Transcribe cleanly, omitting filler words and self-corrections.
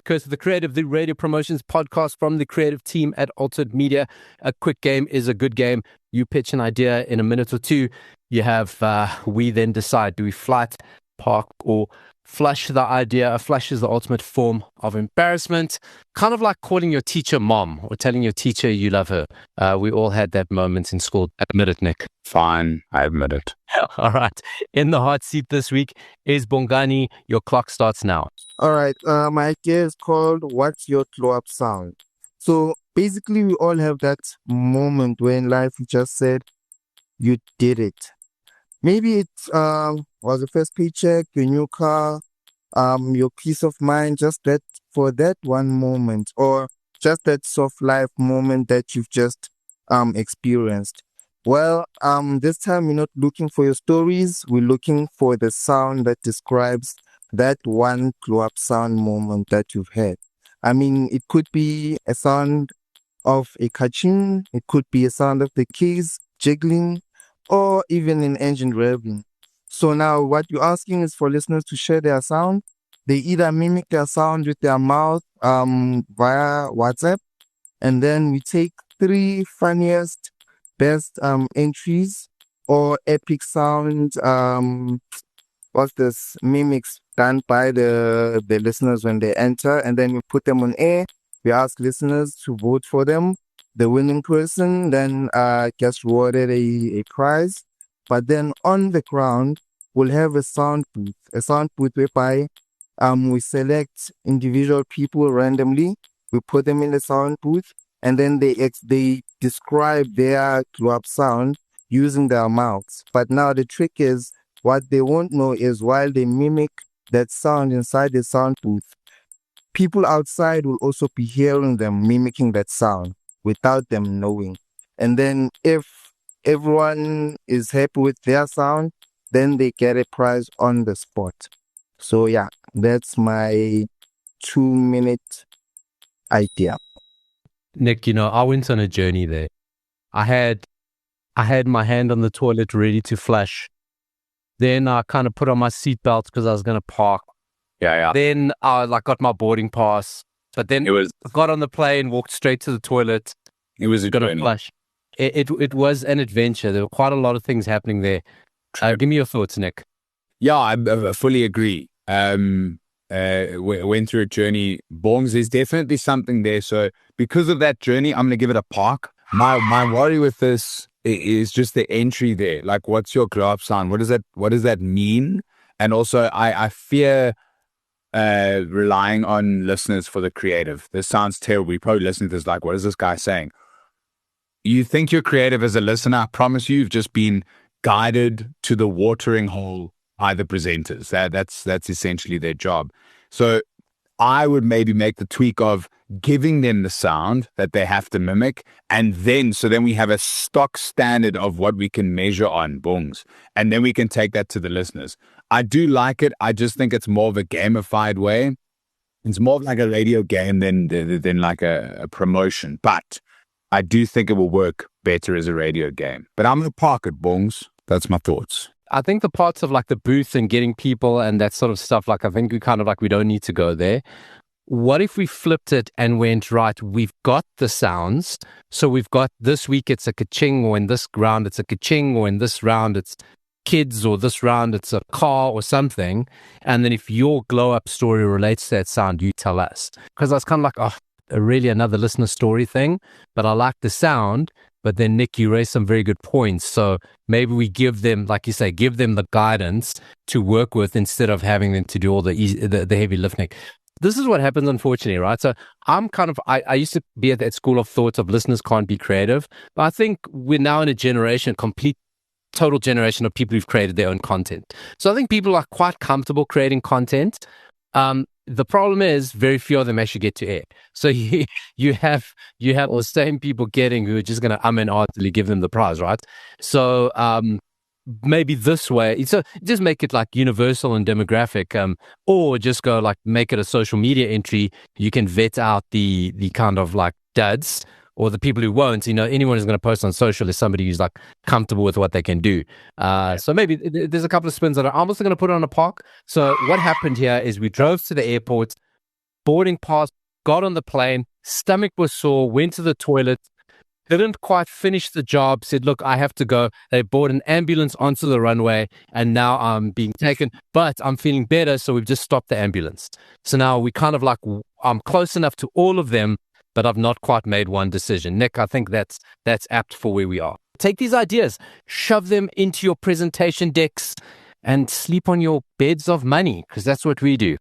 Curse of the Creative, the radio promotions podcast from the creative team at Altered Media. A quick game is a good game. You pitch an idea in a minute or two. You have, we then decide, do we flight, park, or flush the idea? A flush is the ultimate form of embarrassment. Kind of like calling your teacher mom or telling your teacher you love her. We all had that moment in school. Admit it, Nick. Fine, I admit it. All right. In the hot seat this week is Bongani. Your clock starts now. All right. My idea is called What's Your Glow Up Sound? So basically, we all have that moment where in life you just said you did it. Maybe it was the first paycheck, your new car, your peace of mind, just that for that one moment, or just that soft life moment that you've just experienced. Well, this time we're not looking for your stories. We're looking for the sound that describes that one glow up sound moment that you've had. I mean, it could be a sound of a kaching, it could be a sound of the keys jiggling, or even an engine revving. So now what you're asking is for listeners to share their sound. They either mimic their sound with their mouth via WhatsApp, and then we take 3 funniest, best entries or epic sound what's this mimics done by the listeners when they enter, and then we put them on air. We ask listeners to vote for them. The winning person then gets rewarded a prize. But then on the ground, we'll have a sound booth whereby we select individual people randomly. We put them in the sound booth, and then they describe their glow up sound using their mouths. But now the trick is, what they won't know is while they mimic that sound inside the sound booth, people outside will also be hearing them mimicking that sound without them knowing. And then if everyone is happy with their sound, then they get a prize on the spot. So yeah, that's my 2-minute idea. Nick, I went on a journey there. I had my hand on the toilet ready to flush. Then I kind of put on my seatbelt because I was going to park. Yeah. Then I got my boarding pass. But then I got on the plane, walked straight to the toilet. It was a going to journey. flush. It was an adventure. There were quite a lot of things happening there. Give me your thoughts, Nick. Yeah, I fully agree. Went through a journey. Bongs, there's definitely something there. So because of that journey, I'm going to give it a park. My worry with this is just the entry there. Like, what's your glow up sound? What does that mean? And also, I fear relying on listeners for the creative. This sounds terrible. You probably listen to this like, what is this guy saying? You think you're creative as a listener. I promise you've just been guided to the watering hole by the presenters. That's essentially their job. So I would maybe make the tweak of giving them the sound that they have to mimic, and then we have a stock standard of what we can measure on bongs, and then we can take that to the listeners. I do like it. I just think it's more of a gamified way. It's more of like a radio game than like a promotion, but I do think it will work better as a radio game. But I'm going to park it, bongs. That's my thoughts. I think the parts of like the booth and getting people and that sort of stuff, like I think we kind of like, we don't need to go there. What if we flipped it and went, right, we've got the sounds. So we've got this week it's a ka-ching, or in this round it's a ka-ching, or in this round it's kids, or this round it's a car or something. And then if your glow up story relates to that sound, you tell us. Because I was kind of like, really another listener story thing, but I like the sound. But then, Nick, you raised some very good points. So maybe we give them, like you say, give them the guidance to work with instead of having them to do all the heavy lifting. This is what happens, unfortunately, right? So I'm kind of, I used to be at that school of thought of listeners can't be creative. But I think we're now in a generation, total generation of people who've created their own content. So I think people are quite comfortable creating content. The problem is very few of them actually get to air. So you have the same people who are just going to and artfully give them the prize, right? So maybe this way, so just make it like universal and demographic, or just go like make it a social media entry. You can vet out the kind of like duds or the people who won't. Anyone who's going to post on social is somebody who's like comfortable with what they can do. So maybe there's a couple of spins that I'm also going to put on a park. So what happened here is we drove to the airport. boarding pass, got on the plane, stomach was sore, went to the toilet, didn't quite finish the job, said, look, I have to go. They brought an ambulance onto the runway, and now I'm being taken, but I'm feeling better, so we've just stopped the ambulance. So now we kind of like, I'm close enough to all of them, but I've not quite made one decision. Nick, I think that's apt for where we are. Take these ideas, shove them into your presentation decks, and sleep on your beds of money, because that's what we do.